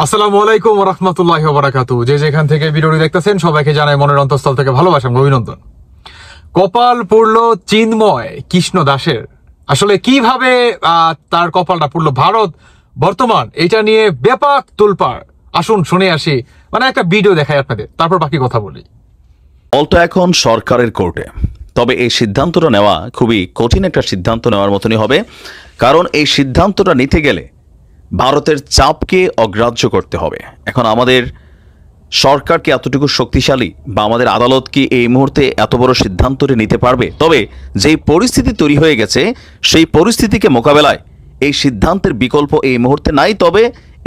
আসসালামু আলাইকুম ওয়া রাহমাতুল্লাহি ওয়া বারাকাতুহু। যে যেখান থেকে ভিডিওটি দেখতেছেন সবাইকে জানাই মনের অন্তঃস্থল থেকে ভালোবাসা এবং অভিনন্দন। কপাল পড়লো চিন্ময় কৃষ্ণ দাসের। আসলে কিভাবে তার কপালটা পড়লো? ভারত বর্তমান এটা নিয়ে ব্যাপক তোলপাড়। আসুন শুনে আসি, মানে একটা ভিডিও দেখাই আপনাদের, তারপর বাকি কথা বলি। বলতো এখন সরকারের কোর্টে, তবে এই সিদ্ধান্তটা নেওয়া খুবই কঠিন একটা সিদ্ধান্ত নেওয়ার মতনই হবে, কারণ এই সিদ্ধান্তটা নিতে গেলে ভারতের চাপকে অগ্রাহ্য করতে হবে। এখন আমাদের সরকার কি এতটুকু শক্তিশালী, বা আমাদের আদালত কি এই মুহূর্তে এত বড় সিদ্ধান্তটি নিতে পারবে? তবে যেই পরিস্থিতি তৈরি হয়ে গেছে সেই পরিস্থিতিকে মোকাবেলায় এই সিদ্ধান্তের বিকল্প এই মুহূর্তে নাই। তবে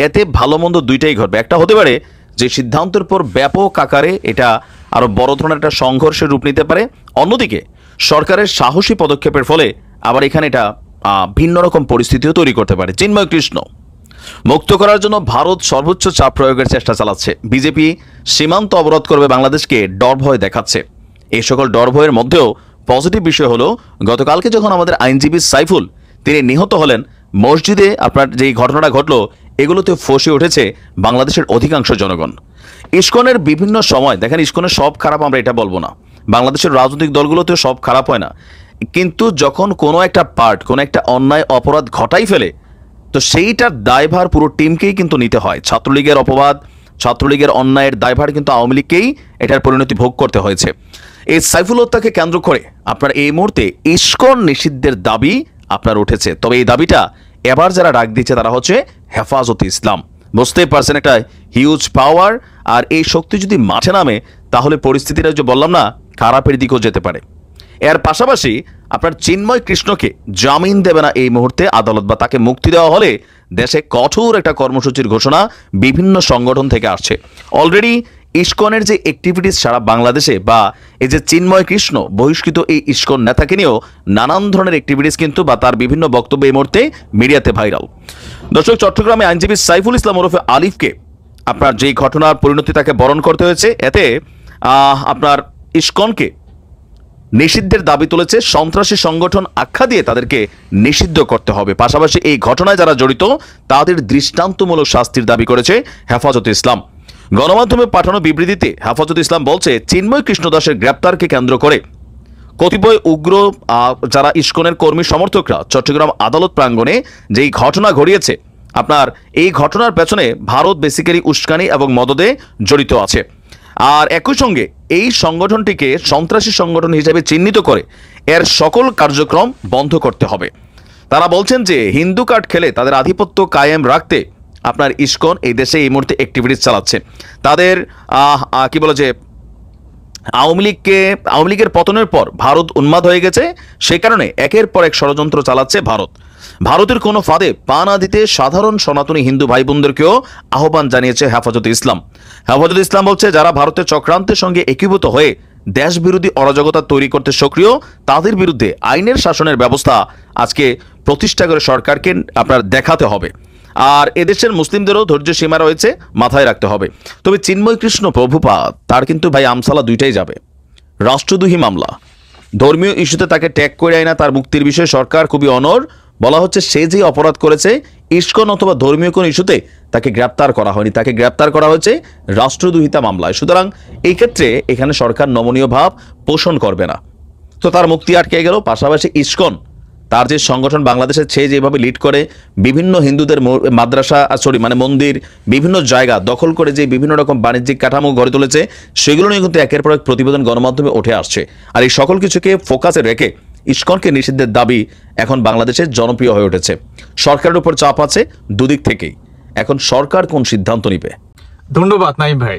এতে ভালো মন্দ দুইটাই ঘটবে। একটা হতে পারে যে সিদ্ধান্তের পর ব্যাপক আকারে এটা আরো বড় ধরনের একটা সংঘর্ষের রূপ নিতে পারে। অন্যদিকে সরকারের সাহসী পদক্ষেপের ফলে আবার এখানে এটা ভিন্ন রকম পরিস্থিতিও তৈরি করতে পারে। চিন্ময় কৃষ্ণ মুক্ত করার জন্য ভারত সর্বোচ্চ চাপ প্রয়োগের চেষ্টা চালাচ্ছে। বিজেপি সীমান্ত অবরোধ করবে বাংলাদেশকে ডর ভয় দেখাচ্ছে। এই সকল ডর ভয়ের মধ্যেও পজিটিভ বিষয় হলো, গতকালকে যখন আমাদের আইনজীবী সাইফুল তিনি নিহত হলেন, মসজিদে আপনার যেই ঘটনাটা ঘটলো এগুলোতে ফসে উঠেছে বাংলাদেশের অধিকাংশ জনগণ। ইসকনের বিভিন্ন সময় দেখেন, ইসকনের সব খারাপ আমরা এটা বলবো না, বাংলাদেশের রাজনৈতিক দলগুলোতেও সব খারাপ হয় না, কিন্তু যখন কোনো একটা পার্ট কোনো একটা অন্যায় অপরাধ ঘটাই ফেলে তো সেইটার দায়ভার পুরো টিমকেই কিন্তু নিতে হয়। ছাত্রলীগের অপবাদ, ছাত্রলীগের অন্যায়ের দায়ভার কিন্তু আওয়ামী লীগকেই এটার পরিণতি ভোগ করতে হয়েছে। এই সাইফুল হত্যাকে কেন্দ্র করে আপনার এই মুহূর্তে ইসকন নিষিদ্ধের দাবি আপনার উঠেছে। তবে এই দাবিটা এবার যারা ডাক দিচ্ছে তারা হচ্ছে হেফাজতে ইসলাম। বুঝতেই পারছেন, একটা হিউজ পাওয়ার, আর এই শক্তি যদি মাঠে নামে তাহলে পরিস্থিতিটা যে বললাম না, খারাপের দিকেও যেতে পারে। এর পাশাপাশি আপনার চিন্ময় কৃষ্ণকে জামিন দেবে না এই মুহূর্তে আদালত, বা তাকে মুক্তি দেওয়া হলে দেশে কঠোর একটা কর্মসূচির ঘোষণা বিভিন্ন সংগঠন থেকে আসছে। অলরেডি ইসকনের যে অ্যাক্টিভিটিস সারা বাংলাদেশে, বা এই যে চিন্ময় কৃষ্ণ বহিষ্কৃত এই ইসকন নেতাকে নিয়েও নানান ধরনের অ্যাক্টিভিটিস কিন্তু, বা তার বিভিন্ন বক্তব্য এই মুহূর্তে মিডিয়াতে ভাইরাল। দর্শক, চট্টগ্রামে আইনজীবী সাইফুল ইসলাম ওরফে আলিফকে আপনার যেই ঘটনার পরিণতি তাকে বরণ করতে হয়েছে, এতে আপনার ইসকনকে নিষিদ্ধের দাবি তুলেছে। সন্ত্রাসী সংগঠন আখ্যা দিয়ে তাদেরকে নিষিদ্ধ করতে হবে। পাশাপাশি এই ঘটনায় যারা জড়িত তাদের দৃষ্টান্তমূলক শাস্তির দাবি করেছে হেফাজতে ইসলাম। গণমাধ্যমে পাঠানো বিবৃতিতে হেফাজতে ইসলাম বলছে, চিন্ময় কৃষ্ণ দাসের গ্রেপ্তারকে কেন্দ্র করে কতিপয় উগ্র যারা ইসকনের কর্মী সমর্থকরা চট্টগ্রাম আদালত প্রাঙ্গণে যেই ঘটনা ঘটিয়েছে, আপনার এই ঘটনার পেছনে ভারত বেসিক্যালি উস্কানি এবং মদদে জড়িত আছে। আর একই সঙ্গে এই সংগঠনটিকে সন্ত্রাসী সংগঠন হিসেবে চিহ্নিত করে এর সকল কার্যক্রম বন্ধ করতে হবে। তারা বলছেন যে হিন্দু কার্ড খেলে তাদের আধিপত্য কায়েম রাখতে আপনার ইসকন এই দেশে এই মুহূর্তে অ্যাক্টিভিটিস চালাচ্ছে। তাদের কি বলে যে আওয়ামী লীগের পতনের পর ভারত উন্মাদ হয়ে গেছে, সেই কারণে একের পর এক ষড়যন্ত্র চালাচ্ছে ভারত। ভারতের কোনো ফাঁদে পা না দিতে সাধারণ সনাতনী হিন্দু ভাই বোনদেরকেও আহ্বান জানিয়েছে হেফাজতে ইসলাম। হেফাজতে ইসলাম বলছে, যারা ভারতের চক্রান্তের সঙ্গে একীভূত হয়ে দেশ বিরোধী অরাজকতা তৈরি করতে সক্রিয়, তাদের বিরুদ্ধে আইনের শাসনের ব্যবস্থা আজকে প্রতিষ্ঠা করে সরকারকে আপনার দেখাতে হবে। আর এদেশের মুসলিমদেরও ধৈর্য সীমা রয়েছে, মাথায় রাখতে হবে। তবে চিন্ময় কৃষ্ণ প্রভুপাদ তার কিন্তু ভাই আমসালা দুইটাই যাবে। রাষ্ট্রদ্রোহী মামলা, ধর্মীয় ইস্যুতে তাকে ট্যাগ করে আয় না, তার মুক্তির বিষয়ে সরকার খুবই অনড়। বলা হচ্ছে সে যে অপরাধ করেছে ইসকন অথবা ধর্মীয় কোন ইস্যুতে তাকে গ্রেপ্তার করা হয়নি, তাকে গ্রেপ্তার করা হয়েছে রাষ্ট্রদ্রোহিতা মামলায়। সুতরাং এই ক্ষেত্রে এখানে সরকার নমনীয় ভাব পোষণ করবে না, তো তার মুক্তি আটকে গেল। পাশাপাশি ইসকন তার যে সংগঠন বাংলাদেশে সে যেভাবে লিড করে বিভিন্ন হিন্দুদের মাদ্রাসা মন্দির বিভিন্ন জায়গা দখল করে যে বিভিন্ন রকম বাণিজ্যিক কাঠামো গড়ে তুলেছে, সেগুলো নিয়ে কিন্তু একের পর এক প্রতিবেদন গণমাধ্যমে উঠে আসছে। আর এই সকল কিছুকে ফোকাসে রেখে ইসকনকে নিষিদ্ধের দাবি এখন বাংলাদেশে জনপ্রিয় হয়ে উঠেছে। সরকারের উপর চাপ আছে দুদিক থেকেই। এখন সরকার কোন সিদ্ধান্ত নিবে? ধন্যবাদ নাইম ভাই।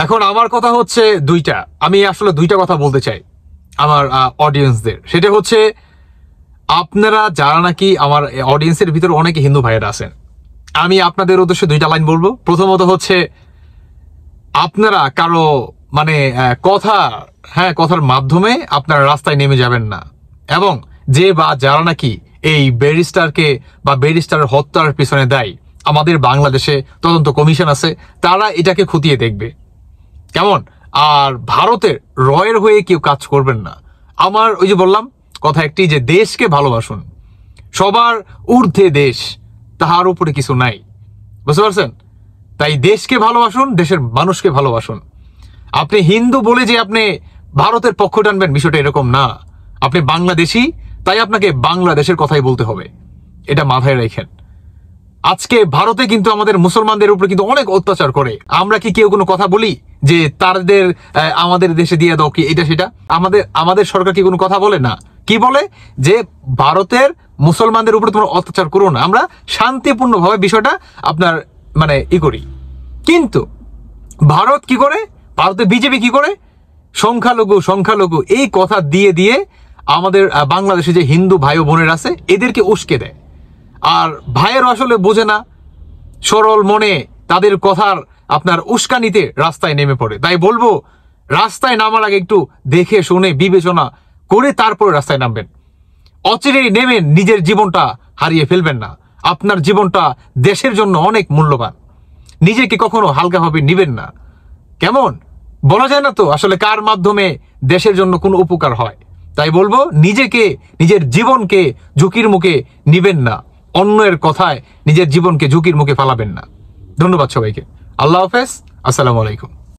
এখন আমার কথা হচ্ছে দুইটা, আমি আসলে দুইটা কথা বলতে চাই আমার অডিয়েন্সদের। সেটা হচ্ছে, আপনারা যারা নাকি আমার অডিয়েন্সের ভিতরে অনেকে হিন্দু ভাইয়েরা আছেন, আমি আপনাদের উদ্দেশ্যে দুইটা লাইন বলবো। প্রথমত হচ্ছে, আপনারা কারো কথার মাধ্যমে আপনারা রাস্তায় নেমে যাবেন না, এবং যে বা যারা নাকি এই ব্যারিস্টারকে বা ব্যারিস্টারের হত্যার পিছনে দেয়, আমাদের বাংলাদেশে তদন্ত কমিশন আছে, তারা এটাকে খতিয়ে দেখবে, কেমন? আর ভারতের রয়ের হয়ে কেউ কাজ করবেন না। আমার ওই যে বললাম কথা একটি, যে দেশকে ভালোবাসুন, সবার ঊর্ধ্বে দেশ, তাহার উপরে কিছু নাই, বুঝতে পারছেন? তাই দেশকে ভালোবাসুন, দেশের মানুষকে ভালোবাসুন। আপনি হিন্দু বলে যে আপনি ভারতের পক্ষ টানবেন, বিষয়টা এরকম না। আপনি বাংলাদেশী, তাই আপনাকে বাংলাদেশের কথাই বলতে হবে, এটা মাথায় রাখেন। আজকে ভারতে কিন্তু আমাদের মুসলমানদের উপরে কিন্তু অনেক অত্যাচার করে। আমরা কি কেউ কোনো কথা বলি যে তাদের আমাদের দেশে দিয়ে দাও কি এটা সেটা? আমাদের সরকার কি কোনো কথা বলে? না। কি বলে? যে ভারতের মুসলমানদের উপরে তোমরা অত্যাচার করো না। আমরা শান্তিপূর্ণভাবে বিষয়টা আপনার মানে করি। কিন্তু ভারত কি করে? ভারতে বিজেপি কি করে? সংখ্যালঘু এই কথা দিয়ে দিয়ে আমাদের বাংলাদেশে যে হিন্দু ভাই বোনের আছে এদেরকে উস্কে দেয়। আর ভাইয়েরও আসলে বোঝে না, সরল মনে তাদের কথার আপনার উস্কানিতে রাস্তায় নেমে পড়ে। তাই বলবো, রাস্তায় নামার আগে একটু দেখে শুনে বিবেচনা করে তারপরে রাস্তায় নামবেন। অচিরেই নেমে নিজের জীবনটা হারিয়ে ফেলবেন না। আপনার জীবনটা দেশের জন্য অনেক মূল্যবান। নিজেকে কখনো হালকাভাবে নিবেন না। কেমন বলা যায় না তো আসলে কার মাধ্যমে দেশের জন্য কোনো উপকার হয়। তাই বলবো, নিজেকে, নিজের জীবনকে ঝুঁকির মুখে নিবেন না। অন্যের কথায় নিজের জীবনকে ঝুঁকির মুখে ফেলাবেন না। ধন্যবাদ সবাইকে। আল্লাহ হাফেজ। আসসালামু আলাইকুম।